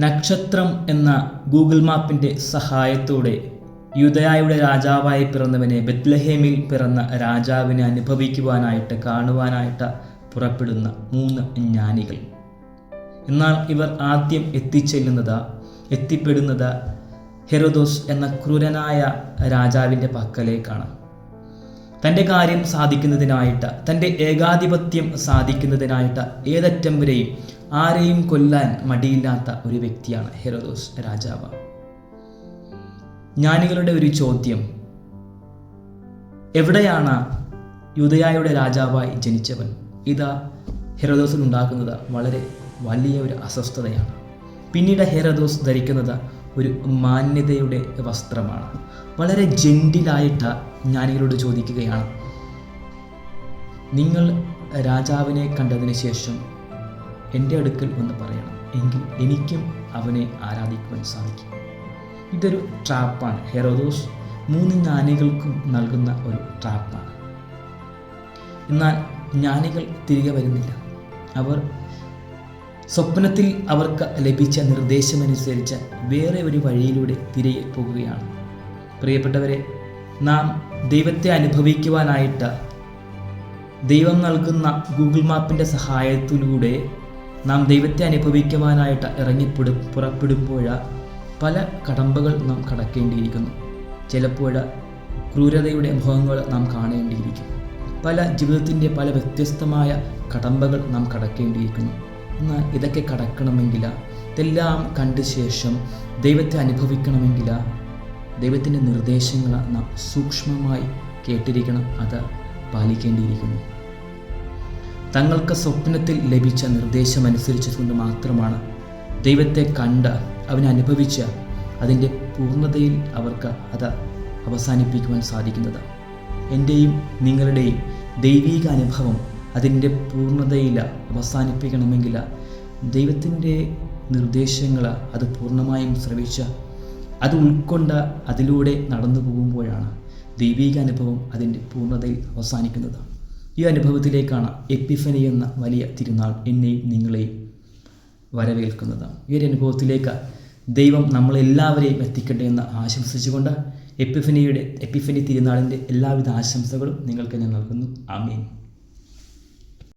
നക്ഷത്രം എന്ന ഗൂഗിൾ മാപ്പിൻ്റെ സഹായത്തോടെ യൂദയായുടെ രാജാവായി പിറന്നവനെ, ബെത്ലഹേമിൽ പിറന്ന രാജാവിനെ അനുഭവിക്കുവാനായിട്ട്, കാണുവാനായിട്ട് പുറപ്പെടുന്ന 3 ജ്ഞാനികൾ. എന്നാൽ ഇവർ ആദ്യം എത്തിപ്പെടുന്നത് ഹെരോദോസ് എന്ന ക്രൂരനായ രാജാവിൻ്റെ പക്കലേക്കാണ്. തൻ്റെ കാര്യം സാധിക്കുന്നതിനായിട്ട്, തൻ്റെ ഏകാധിപത്യം സാധിക്കുന്നതിനായിട്ട് ഏതറ്റം വരെയും ആരെയും കൊല്ലാൻ മടിയില്ലാത്ത ഒരു വ്യക്തിയാണ് ഹെരോദോസ് രാജാവ്. ജ്ഞാനികളുടെ ഒരു ചോദ്യം, എവിടെയാണ് യൂദയായുടെ രാജാവായി ജനിച്ചവൻ? ഇതാ ഹെരോദോസിൽ ഉണ്ടാക്കുന്നത് വളരെ വലിയ ഒരു അസ്വസ്ഥതയാണ്. പിന്നീട് ഹെരോദോസ് ധരിക്കുന്നത് ഒരു മാന്യതയുടെ വസ്ത്രമാണ്. വളരെ ജെന്റിലായിട്ട് ജ്ഞാനികളോട് ചോദിക്കുകയാണ്, നിങ്ങൾ രാജാവിനെ കണ്ടതിന് ശേഷം എൻ്റെ അടുക്കൽ ഒന്ന് പറയണം, എങ്കിൽ എനിക്കും അവനെ ആരാധിക്കുവാൻ സാധിക്കും. ഇതൊരു ട്രാപ്പാണ്. ഹെരോദോസ് 3 ജ്ഞാനികൾക്കും നൽകുന്ന ഒരു ട്രാപ്പാണ്. എന്നാൽ ജ്ഞാനികൾ തിരികെ വരുന്നില്ല. അവർ സ്വപ്നത്തിൽ അവർക്ക് ലഭിച്ച നിർദ്ദേശമനുസരിച്ച് വേറെ ഒരു വഴിയിലൂടെ തിരികെ പോകുകയാണ്. പ്രിയപ്പെട്ടവരെ, നാം ദൈവത്തെ അനുഭവിക്കുവാനായിട്ട് ദൈവം നൽകുന്ന ഗൂഗിൾ മാപ്പിൻ്റെ സഹായത്തിലൂടെ നാം ദൈവത്തെ അനുഭവിക്കുവാനായിട്ട് പുറപ്പെടുമ്പോൾ പല കടമ്പകൾ നാം കടക്കേണ്ടിയിരിക്കുന്നു. ചിലപ്പോൾ ക്രൂരതയുടെ മുഖങ്ങൾ നാം കാണേണ്ടിയിരിക്കും. ജീവിതത്തിൻ്റെ പല വ്യത്യസ്തമായ കടമ്പകൾ നാം കടക്കേണ്ടിയിരിക്കുന്നു. എന്നാൽ ഇതൊക്കെ കടക്കണമെങ്കിൽ, ഇതെല്ലാം കണ്ട ശേഷം ദൈവത്തെ അനുഭവിക്കണമെങ്കിൽ ദൈവത്തിൻ്റെ നിർദ്ദേശങ്ങൾ നാം സൂക്ഷ്മമായി കേട്ടിരിക്കണം, അത് പാലിക്കേണ്ടിയിരിക്കുന്നു. തങ്ങൾക്ക് സ്വപ്നത്തിൽ ലഭിച്ച നിർദ്ദേശമനുസരിച്ചുകൊണ്ട് മാത്രമാണ് ദൈവത്തെ കണ്ട് അവനെ അനുഭവിച്ച് അതിൻ്റെ പൂർണ്ണതയിൽ അവർക്ക് അത് അവസാനിപ്പിക്കുവാൻ സാധിക്കുന്നത്. എൻ്റെയും നിങ്ങളുടെയും ദൈവിക അനുഭവം അതിൻ്റെ പൂർണ്ണതയിൽ അവസാനിപ്പിക്കണമെങ്കിൽ ദൈവത്തിൻ്റെ നിർദ്ദേശങ്ങൾ അത് പൂർണ്ണമായും ശ്രവിച്ച് അത് ഉൾക്കൊണ്ട് അതിലൂടെ നടന്നു പോകുമ്പോഴാണ് ദൈവിക അനുഭവം അതിൻ്റെ പൂർണ്ണതയിൽ അവസാനിക്കുന്നത്. ഈ അനുഭവത്തിലേക്കാണ് എപ്പിഫനി എന്ന വലിയ തിരുനാൾ എന്നെയും നിങ്ങളെയും വരവേൽക്കുന്നത്. ഈ ഒരു അനുഭവത്തിലേക്ക് ദൈവം നമ്മളെല്ലാവരെയും എത്തിക്കട്ടെ എന്ന് ആശംസിച്ചുകൊണ്ട് എപ്പിഫനി തിരുനാളിൻ്റെ എല്ലാവിധ ആശംസകളും നിങ്ങൾക്ക് ഞാൻ നൽകുന്നു. ആമേൻ.